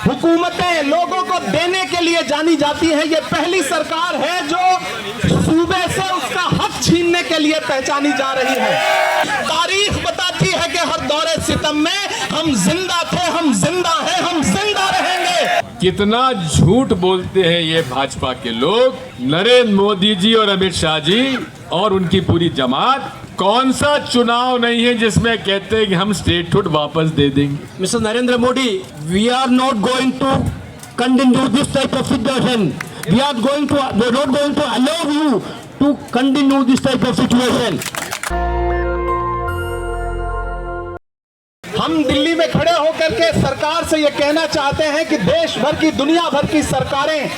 हुकूमतें लोगों को देने के लिए जानी जाती हैं। ये पहली सरकार है जो सूबे से उसका हक छीनने के लिए पहचानी जा रही है। तारीख बताती है कि हर दौरे सितम में हम जिंदा थे, हम जिंदा हैं, हम जिंदा रहेंगे। कितना झूठ बोलते हैं ये भाजपा के लोग। नरेंद्र मोदी जी और अमित शाह जी और उनकी पूरी जमात, कौन सा चुनाव नहीं है जिसमें कहते हैं कि हम स्टेटहुड वापस दे देंगे। Mr. Narendra Modi, we are not going to continue this type of situation. We are not going to allow you to continue this type of situation. हम दिल्ली में खड़े होकर के सरकार से ये कहना चाहते हैं कि देश भर की, दुनिया भर की सरकारें,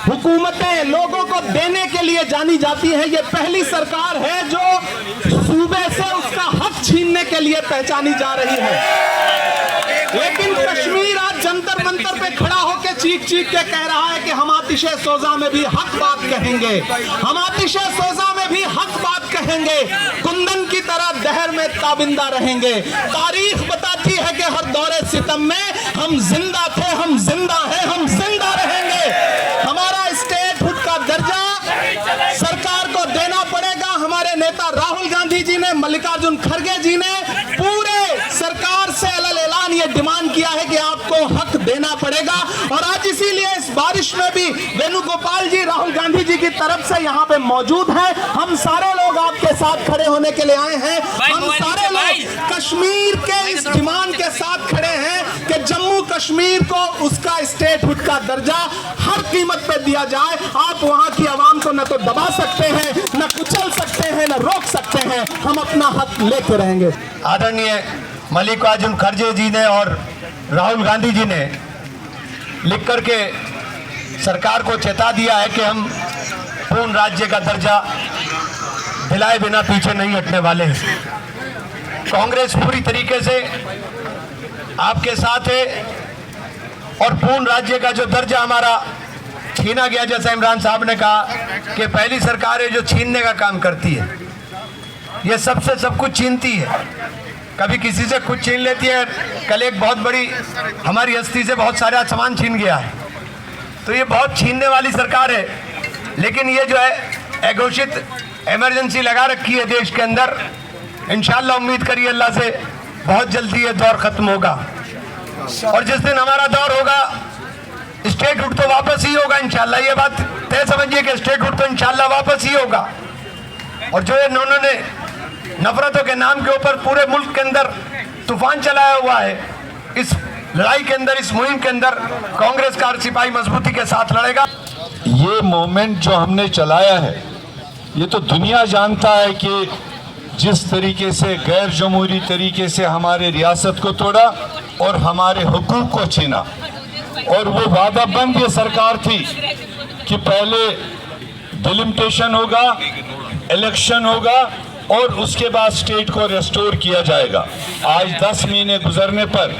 हुकूमतें लोगों को देने के लिए जानी जाती हैं। ये पहली सरकार है जो सूबे से उसका हक छीनने के लिए पहचानी जा रही है। लेकिन कश्मीर आज जंतर मंतर पे खड़ा होकर चीख चीख के कह रहा है कि हम आतिशे सोजा में भी हक बात कहेंगे, हम आतिशे सोजा में भी हक बात कहेंगे, कुंदन की तरह दहर में ताबिंदा रहेंगे। तारीख बताती है कि हर दौरे सितम में हम जिंदा थे, हम जिंदा हैं, हम जिंदा रहेंगे। हमारा स्टेटहुड का दर्जा सरकार को देना पड़ेगा। हमारे नेता राहुल गांधी जी ने, मल्लिकार्जुन खड़गे जी ने पूरे सरकार से अलग ऐलान ये डिमांड किया है कि आपको हक देना पड़ेगा। और आज इसीलिए इस बारिश में भी वेणुगोपाल जी राहुल गांधी जी की तरफ से यहाँ पे मौजूद हैं। हम सारे लोग आपके साथ खड़े होने के लिए आए हैं। हम सारे लोग कश्मीर के इस डिमांड के साथ खड़े हैं कि जम्मू कश्मीर को उसका स्टेटहुड का दर्जा हर कीमत पे दिया जाए। आप वहाँ की आवाम को न तो दबा सकते हैं, न कुचल सकते हैं, न रोक सकते हैं। हम अपना हक लेके रहेंगे। आदरणीय मल्लिकार्जुन खड़गे जी ने और राहुल गांधी जी ने लिख करके सरकार को चेता दिया है कि हम पूर्ण राज्य का दर्जा दिलाए बिना पीछे नहीं हटने वाले हैं। कांग्रेस पूरी तरीके से आपके साथ है और पूर्ण राज्य का जो दर्जा हमारा छीना गया, जैसा इमरान साहब ने कहा कि पहली सरकार है जो छीनने का काम करती है, ये सबसे सब कुछ छीनती है। कभी किसी से कुछ छीन लेती है। कल एक बहुत बड़ी हमारी हस्ती से बहुत सारा सामान छीन गया है। तो ये बहुत छीनने वाली सरकार है। लेकिन ये जो है अघोषित इमरजेंसी लगा रखी है देश के अंदर, इंशाअल्लाह उम्मीद करिए अल्लाह से बहुत जल्दी ये दौर खत्म होगा। और जिस दिन हमारा दौर होगा स्टेटहुड तो वापस ही होगा इंशाअल्लाह। ये बात तय समझिए कि स्टेटहुड तो इंशाअल्लाह वापस ही होगा। और जो इन्होंने नफरतों के नाम के ऊपर पूरे मुल्क के अंदर तूफान चलाया हुआ है, इस लड़ाई के अंदर, इस मुहिम के अंदर कांग्रेस का हर सिपाही मजबूती के साथ लड़ेगा। ये मूवमेंट जो हमने चलाया है, ये तो दुनिया जानता है कि जिस तरीके से गैर जमहूरी तरीके से हमारे रियासत को तोड़ा और हमारे हुकूक को छीना। और वो वादा बंद ये सरकार थी कि पहले डिलिमिटेशन होगा, इलेक्शन होगा और उसके बाद स्टेट को रेस्टोर किया जाएगा। आज 10 महीने गुजरने पर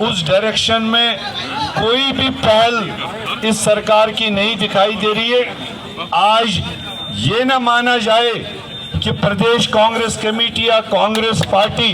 उस डायरेक्शन में कोई भी पहल इस सरकार की नहीं दिखाई दे रही है। आज ये ना माना जाए कि प्रदेश कांग्रेस कमेटी या कांग्रेस पार्टी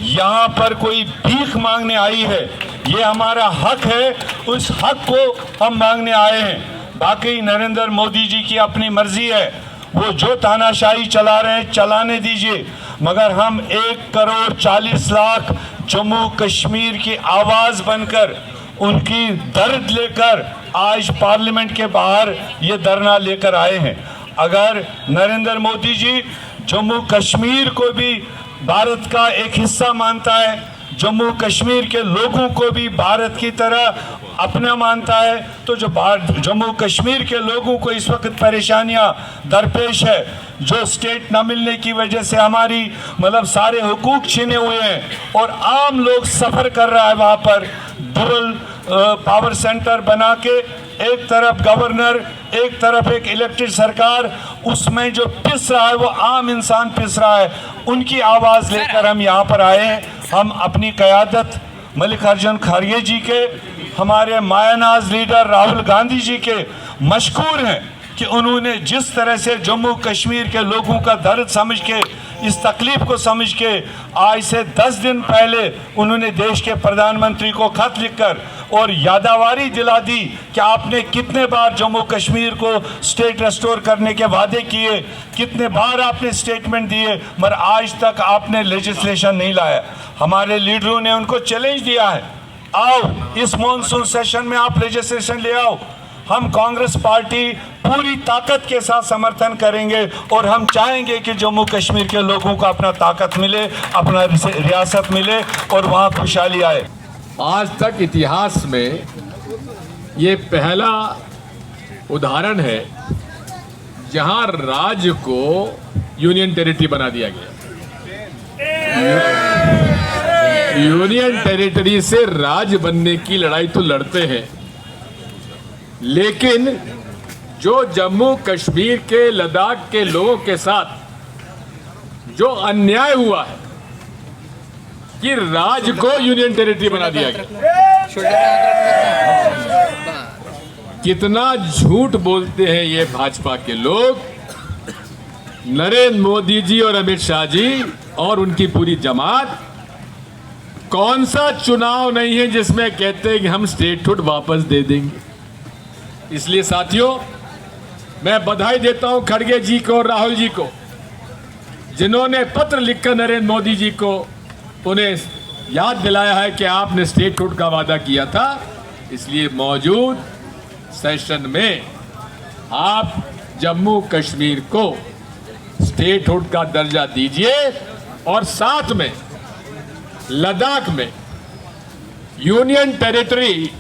यहाँ पर कोई भीख मांगने आई है। ये हमारा हक है, उस हक को हम मांगने आए हैं। बाकी नरेंद्र मोदी जी की अपनी मर्जी है, वो जो तानाशाही चला रहे हैं चलाने दीजिए, मगर हम 1,40,00,000 जम्मू कश्मीर की आवाज़ बनकर उनकी दर्द लेकर आज पार्लियामेंट के बाहर ये धरना लेकर आए हैं। अगर नरेंद्र मोदी जी जम्मू कश्मीर को भी भारत का एक हिस्सा मानता है, जम्मू कश्मीर के लोगों को भी भारत की तरह अपना मानता है, तो जो जम्मू कश्मीर के लोगों को इस वक्त परेशानियां दरपेश है, जो स्टेट न मिलने की वजह से हमारी मतलब सारे हुकूक छीने हुए हैं और आम लोग सफ़र कर रहा है वहाँ पर डुअल पावर सेंटर बना के, एक तरफ गवर्नर, एक तरफ एक इलेक्टेड सरकार, उसमें जो पिस रहा है वो आम इंसान पिस रहा है। उनकी आवाज़ लेकर हम यहाँ पर आए हैं। हम अपनी क़यादत मल्लिकार्जुन खड़गे जी के, हमारे मायानाज लीडर राहुल गांधी जी के मशकूर हैं कि उन्होंने जिस तरह से जम्मू कश्मीर के लोगों का दर्द समझ के इस तकलीफ को समझ के आज से 10 दिन पहले उन्होंने देश के प्रधानमंत्री को खत लिखकर और यादवारी दिला दी कि आपने कितने बार जम्मू कश्मीर को स्टेट रेस्टोर करने के वादे किए, कितने बार आपने स्टेटमेंट दिए, मगर आज तक आपने लेजिस्लेशन नहीं लाया। हमारे लीडरों ने उनको चैलेंज दिया है, आओ इस मॉनसून सेशन में आप लेजिस्लेशन ले आओ। हम कांग्रेस पार्टी पूरी ताकत के साथ समर्थन करेंगे और हम चाहेंगे कि जम्मू कश्मीर के लोगों को अपना ताकत मिले, अपना रियासत मिले और वहाँ खुशहाली आए। आज तक इतिहास में ये पहला उदाहरण है जहां राज्य को यूनियन टेरिटरी बना दिया गया। यूनियन टेरिटरी से राज्य बनने की लड़ाई तो लड़ते हैं, लेकिन जो जम्मू कश्मीर के लद्दाख के लोगों के साथ जो अन्याय हुआ है कि राज्य को यूनियन टेरिटरी बना दिया गया, कितना झूठ बोलते हैं ये भाजपा के लोग। नरेंद्र मोदी जी और अमित शाह जी और उनकी पूरी जमात, कौन सा चुनाव नहीं है जिसमें कहते हैं कि हम स्टेटहुड वापस दे देंगे। इसलिए साथियों, मैं बधाई देता हूं खड़गे जी को और राहुल जी को, जिन्होंने पत्र लिखकर नरेंद्र मोदी जी को उन्हें याद दिलाया है कि आपने स्टेटहुड का वादा किया था। इसलिए मौजूद सेशन में आप जम्मू कश्मीर को स्टेटहुड का दर्जा दीजिए और साथ में लद्दाख में यूनियन टेरिटरी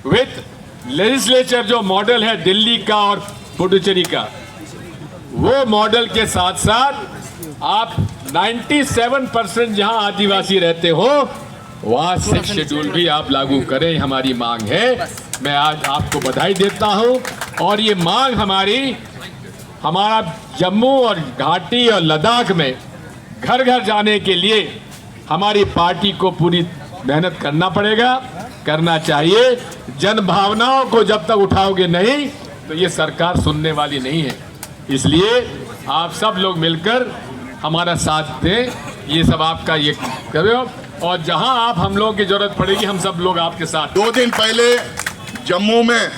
विथ लेजिस्लेचर जो मॉडल है दिल्ली का और पुडुचेरी का, वो मॉडल के साथ साथ आप 97% जहां आदिवासी रहते हो वहां 6 शेड्यूल भी आप लागू करें, हमारी मांग है। मैं आज आपको बधाई देता हूं और ये मांग हमारा जम्मू और घाटी और लद्दाख में घर घर जाने के लिए हमारी पार्टी को पूरी मेहनत करना पड़ेगा, करना चाहिए। जन भावनाओं को जब तक उठाओगे नहीं तो ये सरकार सुनने वाली नहीं है। इसलिए आप सब लोग मिलकर हमारा साथ दें, ये सब आपका ये करो और जहां आप हम लोगों की जरूरत पड़ेगी हम सब लोग आपके साथ। 2 दिन पहले जम्मू में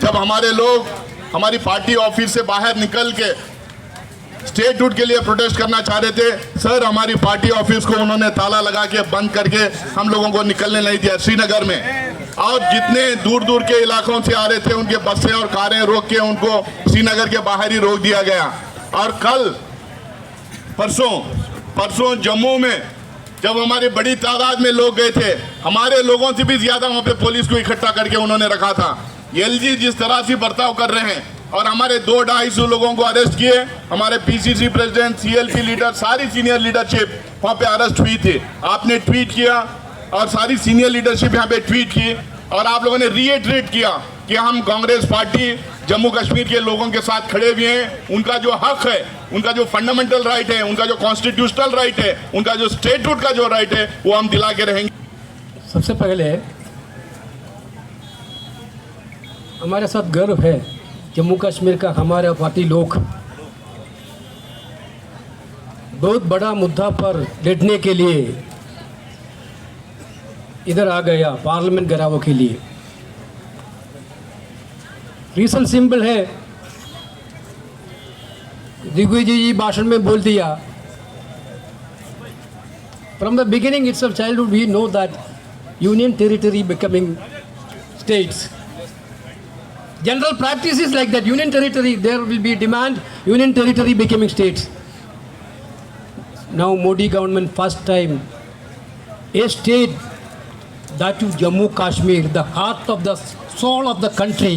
जब हमारे लोग हमारी पार्टी ऑफिस से बाहर निकल के स्टेटहुड के लिए प्रोटेस्ट करना चाह रहे थे, सर हमारी पार्टी ऑफिस को उन्होंने ताला लगा के बंद करके हम लोगों को निकलने नहीं दिया श्रीनगर में। और जितने दूर दूर के इलाकों से आ रहे थे उनके बसें और कारें रोक के उनको श्रीनगर के बाहर ही रोक दिया गया। और कल परसों जम्मू में जब हमारी बड़ी तादाद में लोग गए थे, हमारे लोगों से भी ज्यादा वहां पे पुलिस को इकट्ठा करके उन्होंने रखा था। एलजी जिस तरह से बर्ताव कर रहे हैं और हमारे 200-250 लोगों को अरेस्ट किए, हमारे पीसीसी प्रेसिडेंट, सीएलपी लीडर, सारी सीनियर लीडरशिप वहां पे अरेस्ट हुई थी। आपने ट्वीट किया और सारी सीनियर लीडरशिप यहाँ पे ट्वीट की और आप लोगों ने रीइटरेट किया कि हम कांग्रेस पार्टी जम्मू कश्मीर के लोगों के साथ खड़े हुए हैं। उनका जो हक है, उनका जो फंडामेंटल राइट है, उनका जो कॉन्स्टिट्यूशनल राइट है, उनका जो स्टेटहुड का जो राइट है, वो हम दिला के रहेंगे। सबसे पहले हमारे साथ गर्व है जम्मू कश्मीर का हमारे पार्टी लोग बहुत बड़ा मुद्दा पर लड़ने के लिए इधर आ गया, पार्लियामेंट घेराव के लिए। रीजन सिंपल है, दिग्विजय जी भाषण में बोल दिया, from the beginning it's of childhood we know that union territory becoming states. General practice is like that. Union territory, there will be demand, union territory becoming states. Now Modi government first time, a state, that is Jammu Kashmir, the heart of the soul of the country,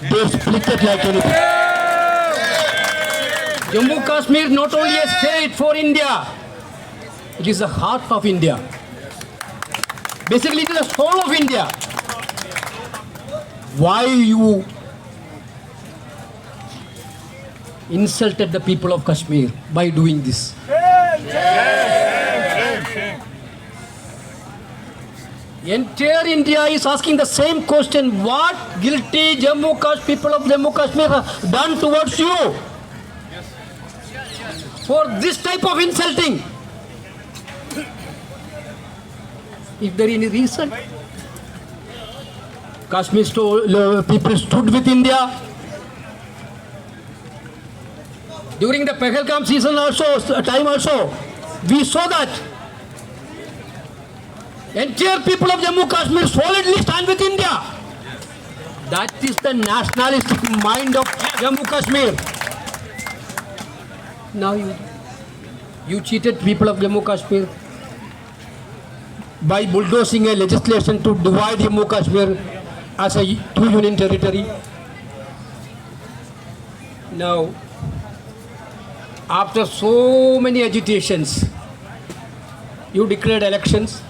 they split it like anything. Jammu Kashmir not only a state for India, it is the heart of India. Basically it is the soul of India. Why you insulted the people of Kashmir by doing this? Entire India is asking the same question. What guilty people of Jammu Kashmir have done towards you? for this type of insulting? Is there any reason? Kashmir people stood with India. During the Pahalgam season time also, we saw that. Entire people of Jammu Kashmir solidly stand with India. That is the nationalistic mind of Jammu Kashmir. Now you cheated people of Jammu Kashmir by bulldozing a legislation to divide Jammu Kashmir as a two union territory. Now, after so many agitations, you declared elections.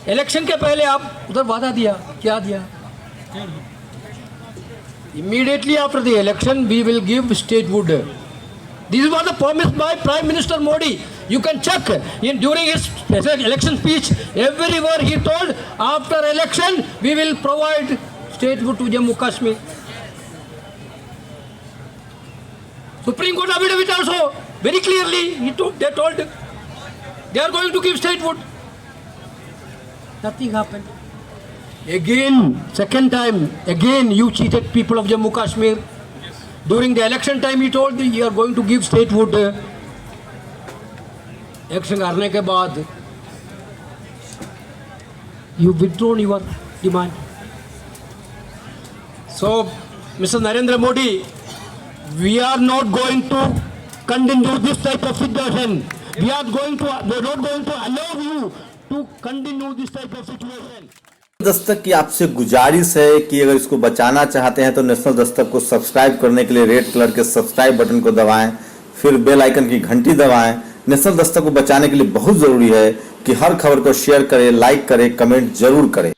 Election के पहले आप उधर वादा दिया, क्या दिया? Immediately after the election, we will give statehood. This was the promise by Prime Minister Modi. You can check during his election speech, every word he told, after election, we will provide statehood to Jammu Kashmir. Supreme Court affidavit also, very clearly, they told they are going to give statehood. Nothing happened. Again, second time, again you cheated people of Jammu Kashmir. During the election time, he told you are going to give statehood. Election करने के बाद, you withdrawn your demand. So, Mr. Narendra Modi, we are not going to continue this type of situation. We are not going to allow you to continue this type of situation. Dastak की आपसे गुजारिश है कि अगर इसको बचाना चाहते हैं तो नेशनल दस्तक को सब्सक्राइब करने के लिए रेड कलर के सब्सक्राइब बटन को दबाएं, फिर बेल आइकन की घंटी दबाएं। नेशनल दस्तक को बचाने के लिए बहुत जरूरी है कि हर खबर को शेयर करें, लाइक करें, कमेंट जरूर करें।